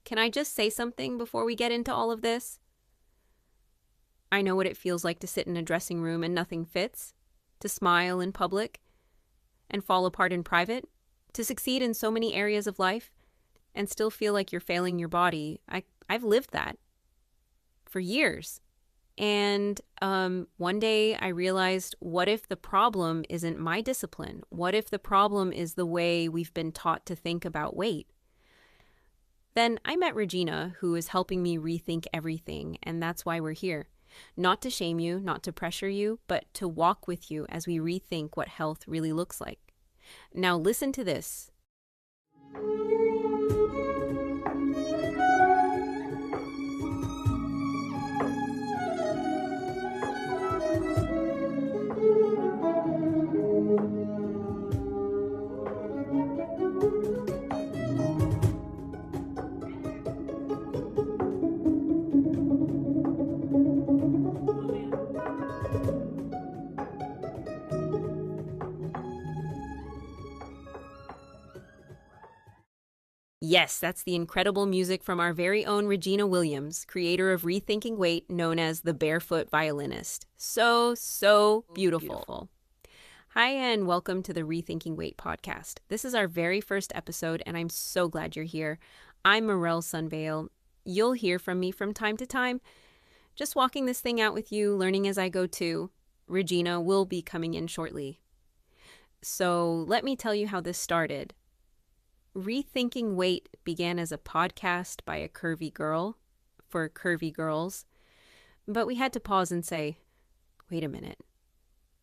Can I just say something before we get into all of this? I know what it feels like to sit in a dressing room and nothing fits, to smile in public and fall apart in private, to succeed in so many areas of life and still feel like you're failing your body. I've lived that for years. And one day I realized, what if the problem isn't my discipline? What if the problem is the way we've been taught to think about weight? Then I met Regina, who is helping me rethink everything, and that's why we're here. Not to shame you, not to pressure you, but to walk with you as we rethink what health really looks like. Now listen to this. Yes, that's the incredible music from our very own Regina Williams, creator of Rethinking Weight, known as the Barefoot Violinist. So beautiful. Hi, and welcome to the Rethinking Weight Podcast. This is our very first episode, and I'm so glad you're here. I'm Morel Sunvale. You'll hear from me from time to time, just walking this thing out with you, learning as I go too. Regina will be coming in shortly. So let me tell you how this started. Rethinking Weight began as a podcast by a curvy girl for curvy girls, but we had to pause and say, wait a minute.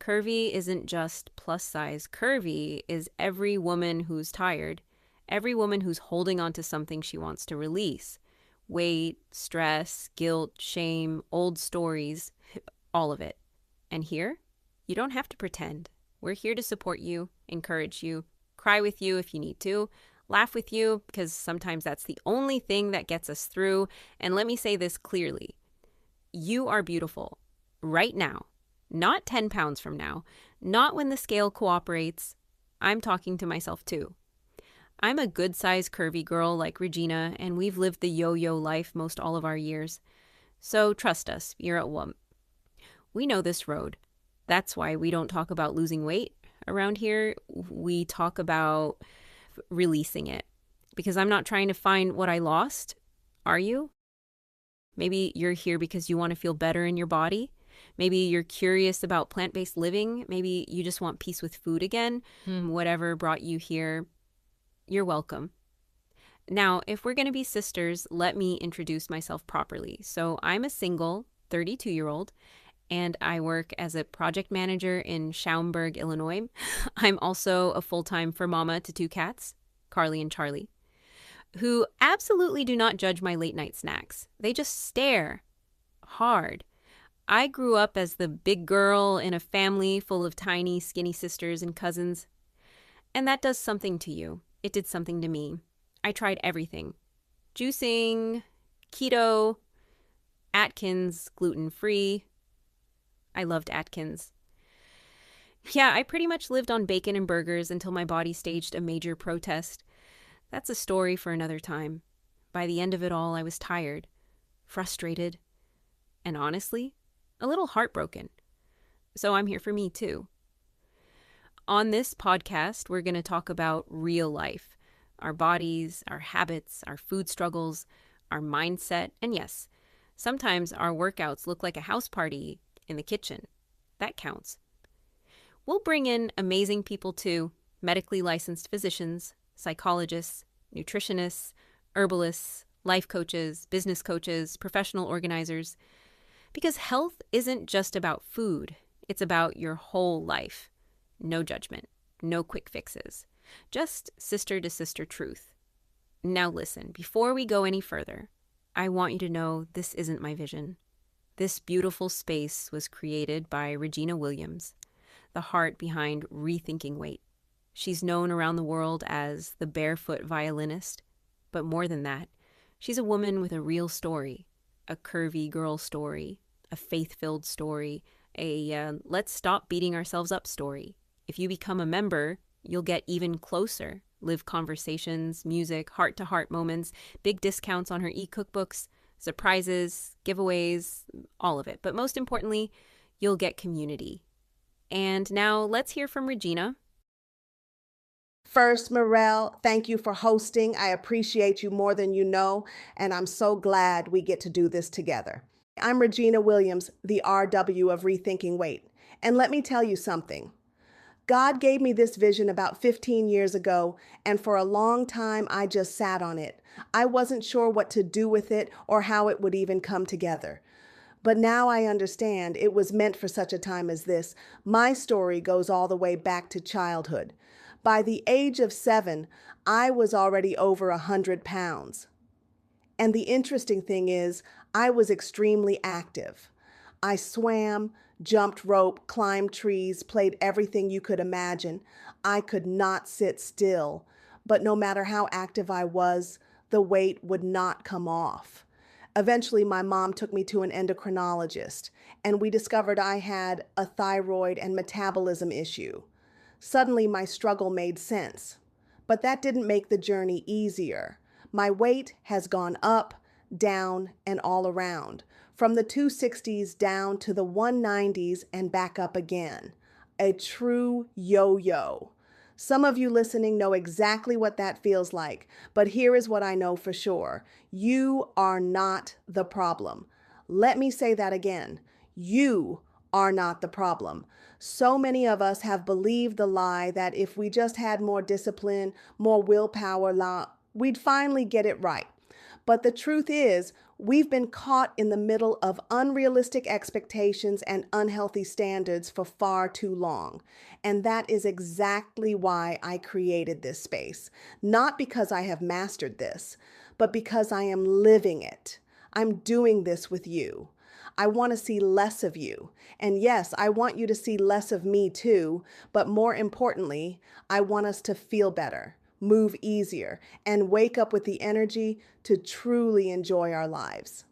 Curvy isn't just plus size. Curvy is every woman who's tired, every woman who's holding on to something she wants to release. Weight, stress, guilt, shame, old stories, all of it. And here, you don't have to pretend. We're here to support you, encourage you, cry with you if you need to, laugh with you, because sometimes that's the only thing that gets us through. And let me say this clearly. You are beautiful right now, not 10 pounds from now, not when the scale cooperates. I'm talking to myself too. I'm a good-sized curvy girl like Regina, and we've lived the yo-yo life most all of our years. So trust us, you're at one. We know this road. That's why we don't talk about losing weight around here. We talk about releasing it, because I'm not trying to find what I lost. Are you? Maybe you're here because you want to feel better in your body. Maybe you're curious about plant-based living. Maybe you just want peace with food again. Whatever brought you here, you're welcome. Now, if we're going to be sisters, let me introduce myself properly. So I'm a single 32-year-old, and I work as a project manager in Schaumburg, Illinois. I'm also a full-time fur mama to 2 cats, Carly and Charlie, who absolutely do not judge my late-night snacks. They just stare hard. I grew up as the big girl in a family full of tiny, skinny sisters and cousins, and that does something to you. It did something to me. I tried everything. Juicing, keto, Atkins, gluten-free. I loved Atkins. Yeah, I pretty much lived on bacon and burgers until my body staged a major protest. That's a story for another time. By the end of it all, I was tired, frustrated, and honestly, a little heartbroken. So I'm here for me too. On this podcast, we're going to talk about real life, our bodies, our habits, our food struggles, our mindset, and yes, sometimes our workouts look like a house party in the kitchen. That counts. We'll bring in amazing people too, medically licensed physicians, psychologists, nutritionists, herbalists, life coaches, business coaches, professional organizers, because health isn't just about food. It's about your whole life. No judgment, no quick fixes, just sister to sister truth. Now listen, before we go any further, I want you to know this isn't my vision. This beautiful space was created by Regina Williams, the heart behind Rethinking Weight. She's known around the world as the Barefoot Violinist, but more than that, she's a woman with a real story, a curvy girl story, a faith-filled story, a let's stop beating ourselves up story. If you become a member, you'll get even closer live conversations, music, heart-to-heart moments, big discounts on her e-cookbooks, surprises, giveaways, all of it. But most importantly, you'll get community. And now let's hear from Regina. First, Morel, thank you for hosting. I appreciate you more than you know, and I'm so glad we get to do this together. I'm Regina Williams, the RW of Rethinking Weight. And let me tell you something. God gave me this vision about 15 years ago, and for a long time, I just sat on it. I wasn't sure what to do with it or how it would even come together. But now I understand it was meant for such a time as this. My story goes all the way back to childhood. By the age of 7, I was already over 100 pounds. And the interesting thing is, I was extremely active. I swam, jumped rope, climbed trees, played everything you could imagine. I could not sit still, but no matter how active I was, the weight would not come off. Eventually, my mom took me to an endocrinologist, and we discovered I had a thyroid and metabolism issue. Suddenly, my struggle made sense, but that didn't make the journey easier. My weight has gone up, down, and all around, from the 260s down to the 190s and back up again. A true yo-yo. Some of you listening know exactly what that feels like, but here is what I know for sure. You are not the problem. Let me say that again. You are not the problem. So many of us have believed the lie that if we just had more discipline, more willpower, we'd finally get it right. But the truth is, we've been caught in the middle of unrealistic expectations and unhealthy standards for far too long. And that is exactly why I created this space. Not because I have mastered this, but because I am living it. I'm doing this with you. I want to see less of you. And yes, I want you to see less of me too, but more importantly, I want us to feel better, move easier, and wake up with the energy to truly enjoy our lives.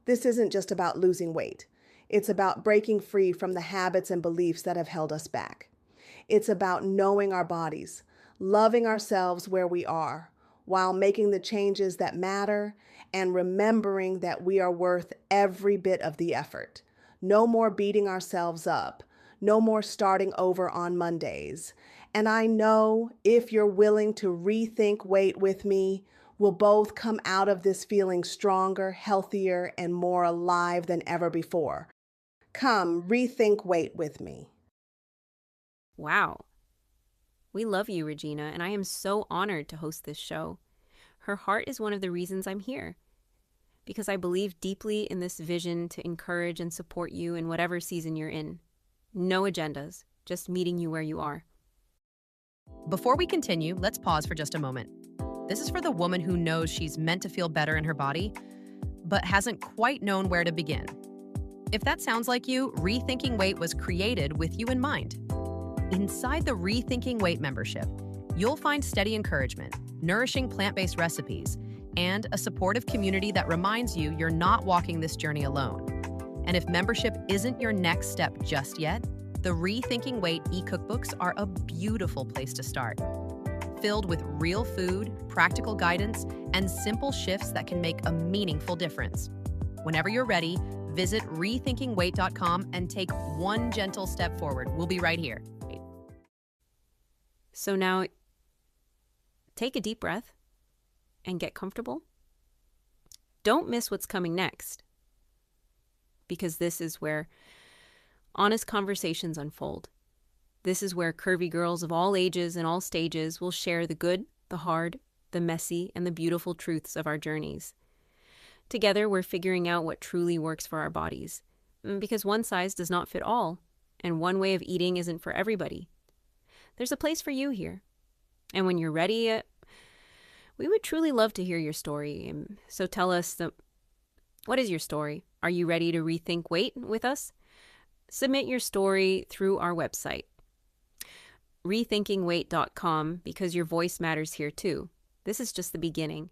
This isn't just about losing weight. It's about breaking free from the habits and beliefs that have held us back. It's about knowing our bodies, loving ourselves where we are, while making the changes that matter and remembering that we are worth every bit of the effort. No more beating ourselves up. No more starting over on Mondays. And I know if you're willing to rethink weight with me, we'll both come out of this feeling stronger, healthier, and more alive than ever before. Come, rethink weight with me. Wow. We love you, Regina, and I am so honored to host this show. Her heart is one of the reasons I'm here, because I believe deeply in this vision to encourage and support you in whatever season you're in. No agendas, just meeting you where you are. Before we continue, let's pause for just a moment. This is for the woman who knows she's meant to feel better in her body, but hasn't quite known where to begin. If that sounds like you, Rethinking Weight was created with you in mind. Inside the Rethinking Weight membership, you'll find steady encouragement, nourishing plant-based recipes, and a supportive community that reminds you you're not walking this journey alone. And if membership isn't your next step just yet, the Rethinking Weight e-cookbooks are a beautiful place to start. Filled with real food, practical guidance, and simple shifts that can make a meaningful difference. Whenever you're ready, visit rethinkingweight.com and take one gentle step forward. We'll be right here. So now, take a deep breath and get comfortable. Don't miss what's coming next, because this is where honest conversations unfold. This is where curvy girls of all ages and all stages will share the good, the hard, the messy, and the beautiful truths of our journeys. Together, we're figuring out what truly works for our bodies, because one size does not fit all, and one way of eating isn't for everybody. There's a place for you here. And when you're ready, we would truly love to hear your story. So tell us, what is your story? Are you ready to rethink weight with us? Submit your story through our website, rethinkingweight.com, because your voice matters here too. This is just the beginning.